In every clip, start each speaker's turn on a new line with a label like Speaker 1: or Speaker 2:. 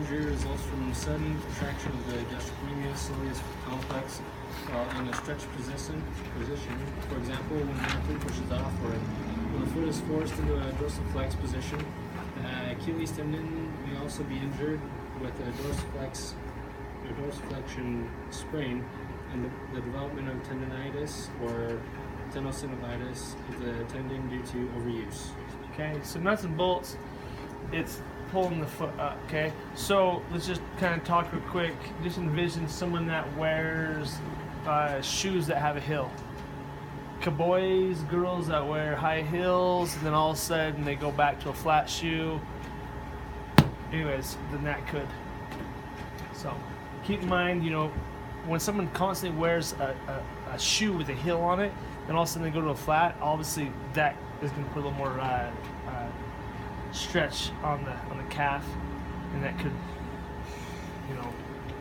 Speaker 1: injury results from sudden contraction of the gastrocnemius complex while in a stretched position. For example, when the athlete pushes off or when the foot is forced into a dorsiflex position. The Achilles tendon may also be injured with a dorsiflexion sprain and the development of tendonitis or tenosynovitis of the tendon due to overuse.
Speaker 2: Okay, so nuts and bolts, it's pulling the foot up, okay? So let's just kind of talk real quick. Just envision someone that wears shoes that have a heel. Boys, girls that wear high heels, and then all of a sudden they go back to a flat shoe. Anyways, then that could. So keep in mind, you know, when someone constantly wears a shoe with a heel on it, and all of a sudden they go to a flat, obviously that is going to put a little more stretch on the calf, and that could, you know,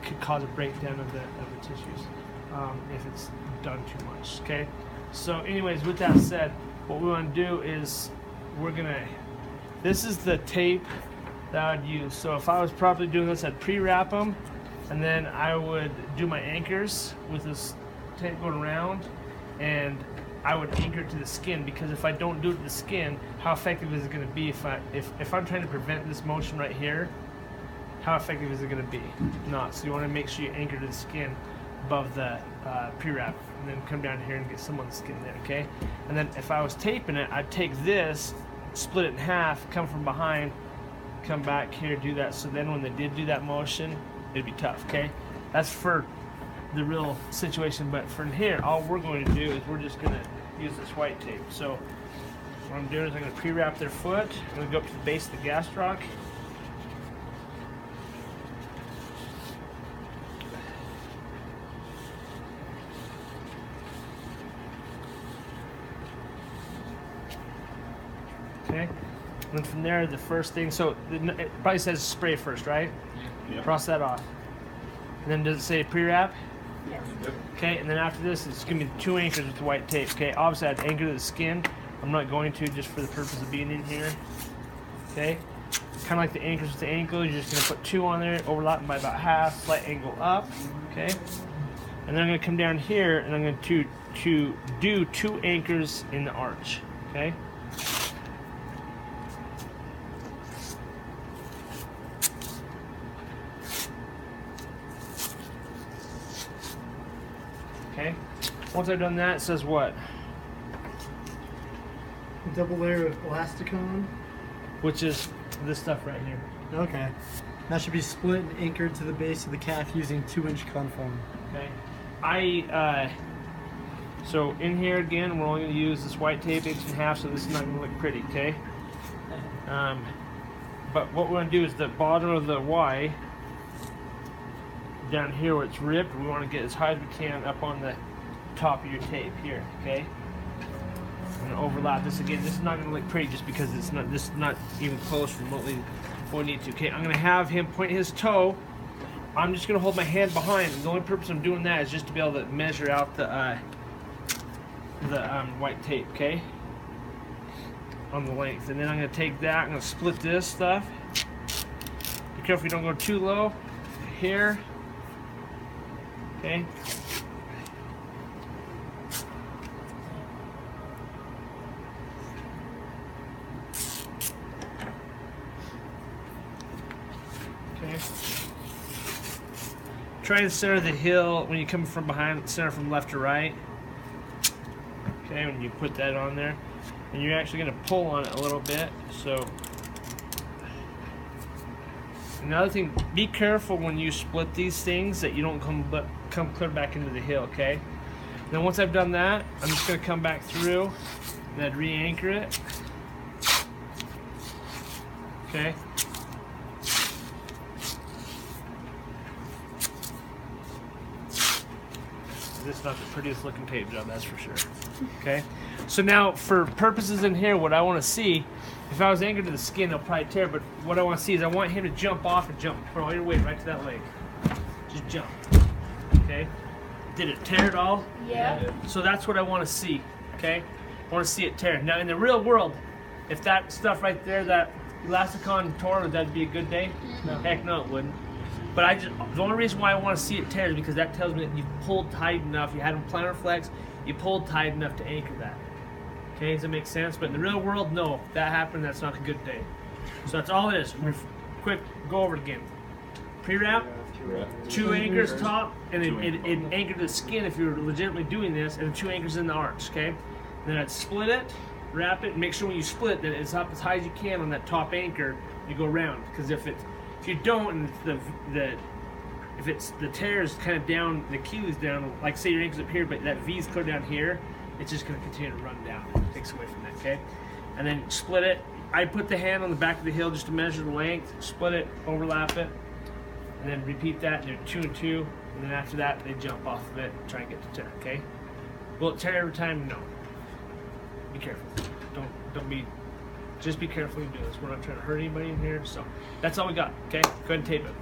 Speaker 2: could cause a breakdown of the tissues if it's done too much. Okay. So, anyways, with that said, what we want to do is this is the tape that I would use. So if I was properly doing this, I'd pre-wrap them, and then I would do my anchors with this tape going around, and I would anchor it to the skin, because if I don't do it to the skin, how effective is it going to be if I'm trying to prevent this motion right here? How effective is it going to be? Not. So you want to make sure you anchor to the skin above the pre-wrap, and then come down here and get some on the skin there, okay? And then if I was taping it, I'd take this, split it in half, come from behind, come back here, do that, so then when they did do that motion, it'd be tough, okay? That's for the real situation, but from here, all we're going to do is we're just going to use this white tape. So what I'm doing is I'm going to pre-wrap their foot. I'm going to go up to the base of the gastroc. Okay, and then from there, the first thing, so it probably says spray first, right?
Speaker 1: Yep.
Speaker 2: Cross that off. And then does it say pre-wrap?
Speaker 3: Yes.
Speaker 1: Yep.
Speaker 2: Okay, and then after this, it's going to be 2 anchors with the white tape. Okay, obviously I'd anchor to the skin. I'm not going to, just for the purpose of being in here. Okay, kind of like the anchors with the ankle, you're just going to put 2 on there, overlapping by about half, slight angle up. Okay, and then I'm going to come down here, and I'm going to do 2 anchors in the arch. Okay. Okay, once I've done that, it says what?
Speaker 3: A double layer of elasticone.
Speaker 2: Which is this stuff right here.
Speaker 3: Okay. That should be split and anchored to the base of the calf using 2-inch conform.
Speaker 2: Okay. So in here again, we're only going to use this white tape 1.5 so this is not going to look pretty, okay? But what we're going to do is the bottom of the Y, down here where it's ripped, we want to get as high as we can up on the top of your tape here, okay? I'm going to overlap this again. This is not going to look pretty just because this is not even close remotely what we need to. Okay, I'm going to have him point his toe. I'm just going to hold my hand behind, and the only purpose I'm doing that is just to be able to measure out the white tape, okay? On the length. And then I'm going to take that, I'm going to split this stuff. Be careful you don't go too low. Here. Okay. Okay. Try to center the heel when you come from behind, center from left to right. Okay, when you put that on there. And you're actually going to pull on it a little bit. So another thing, be careful when you split these things that you don't come clear back into the heel, okay? Then once I've done that, I'm just going to come back through and I'd re-anchor it. Okay? This is not the prettiest looking tape job, that's for sure. Okay? So now, for purposes in here, what I want to see, if I was anchored to the skin, it'll probably tear, but what I want to see is I want him to jump off and jump. Put all your weight right to that leg. Just jump. Okay? Did it tear at all?
Speaker 4: Yeah.
Speaker 2: So that's what I want to see. Okay? I want to see it tear. Now, in the real world, if that stuff right there, that Elasticon tore, would that be a good day?
Speaker 1: No.
Speaker 2: Heck no, it wouldn't. But the only reason why I want to see it tear is because that tells me that you've pulled tight enough, you had them plantar flex, you pulled tight enough to anchor that. Okay, does that make sense? But in the real world, no. If that happened, that's not a good day. So that's all it is. Quick, go over it again. Pre-wrap, 2 anchors top, and it anchored the skin if you're legitimately doing this, and 2 anchors in the arch, okay? And then I'd split it, wrap it, and make sure when you split that it's up as high as you can on that top anchor, you go around. Because if you don't, and if the tear is kind of down, the Achilles down, like say your ankle's up here, but that V's clear down here, it's just going to continue to run down. It takes away from that, okay? And then split it. I put the hand on the back of the heel just to measure the length, split it, overlap it, and then repeat that, and they're 2 and 2, and then after that, they jump off of it and try and get to tear, okay? Will it tear every time? No. Be careful. Just be careful when you do this. We're not trying to hurt anybody in here, so that's all we got, okay? Go ahead and tape it.